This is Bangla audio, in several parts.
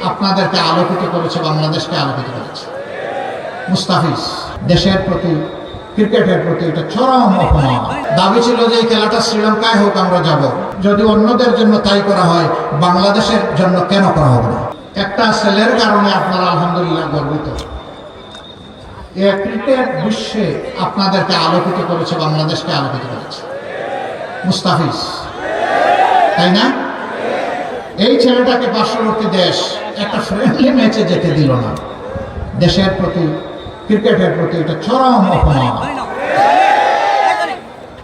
আপনাদেরকে আলোকিত করেছে, বাংলাদেশকে আলোকিত করেছে। মুস্তাফিজ দেশের প্রতি, ক্রিকেটের প্রতি এটা চরম অপমান। দাবি ছিল যে এই খেলাটা শ্রীলঙ্কায় হোক, আমরা যাব। যদি অন্যদের জন্য তাই করা হয়, বাংলাদেশের জন্য কেন করা হবে না? একটা ছেলের কারণে আপনারা আলহামদুলিল্লাহ গর্বিত। এই ক্রিকেট বিশ্বে আপনাদেরকে আলোকিত করেছে, বাংলাদেশকে আলোকিত করেছে। মুস্তাফিজ, তাই না? এই ছেলেটাকে পার্শ্ববর্তী দেশ একটা ফ্রেন্ডলি ম্যাচে যেতে দিল না। দেশের প্রতি, ক্রিকেটের প্রতি এটা চরম অপমান।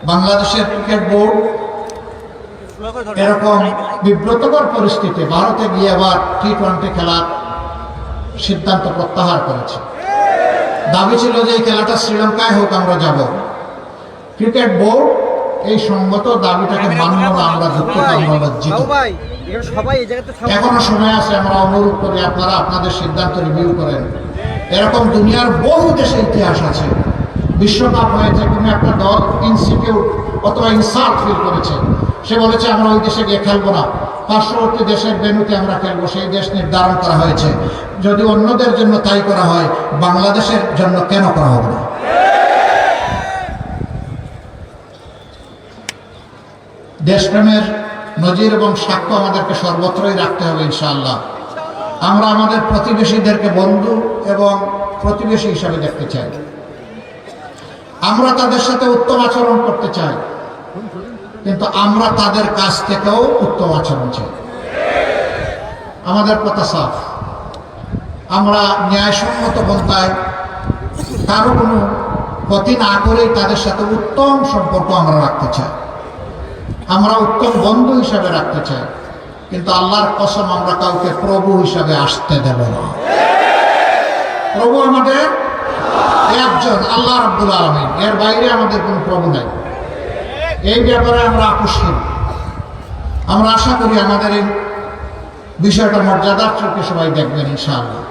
বাংলাদেশের ক্রিকেট বোর্ড এরকম বিব্রতকর পরিস্থিতি ভারতে গিয়ে আবার টি-20 খেলার সিদ্ধান্ত প্রত্যাহার করেছে। দাবি ছিল যে এই খেলাটা শ্রীলঙ্কায় হোক, আমরা যাব। ক্রিকেট বোর্ড এই সঙ্গত দাবিটাকে মানল না। আমরা দুঃখিত, আমরা লজ্জিত। এখনো সময় আছে, আমরা অনুরোধ করি আপনারা আপনাদের সিদ্ধান্ত রিভিউ করেন। এরকম দুনিয়ার বহু দেশে ইতিহাস আছে। বিশ্বকাপ হয়েছে, কোনো একটা দল ইনস্টিটিউট অথবা ইনসাল্ট ফিল করেছে, সে বলেছে আমরা ওই দেশে গিয়ে খেলবো না, পার্শ্ববর্তী দেশের ভেন্যুতে আমরা খেলবো। সেই দেশ নির্ধারণ করা হয়েছে। যদি অন্যদের জন্য তাই করা হয়, বাংলাদেশের জন্য কেন করা হবে না? দেশপ্রেমের নজির এবং সাক্ষ্য আমাদেরকে সর্বত্রই রাখতে হবে ইনশাআল্লাহ। আমরা আমাদের প্রতিবেশীদেরকে বন্ধু এবং প্রতিবেশী হিসাবে দেখতে চাই। আমরা তাদের সাথে উত্তম আচরণ করতে চাই, কিন্তু আমরা তাদের কাছ থেকেও উত্তম আচরণ চাই। আমাদের কথা সাফ। আমরা ন্যায়সম্মত পন্থায় কারো কোনো ক্ষতি না করেই তাদের সাথে উত্তম সম্পর্ক আমরা রাখতে চাই। আমরা উত্তম বন্ধু হিসাবে রাখতে চাই, কিন্তু আল্লাহর কসম আমরা কাউকে প্রভু হিসাবে আসতে দেব না। প্রভু আমাদের একজন, আল্লাহ রাব্বুল আলামিন। এর বাইরে আমাদের কোনো প্রভু নাই। এই ব্যাপারে আমরা আপোষহীন। আমরা আশা করি আমাদের এই বিষয়টা মর্যাদার চোখে সবাই দেখবেন ইনশাআল্লাহ।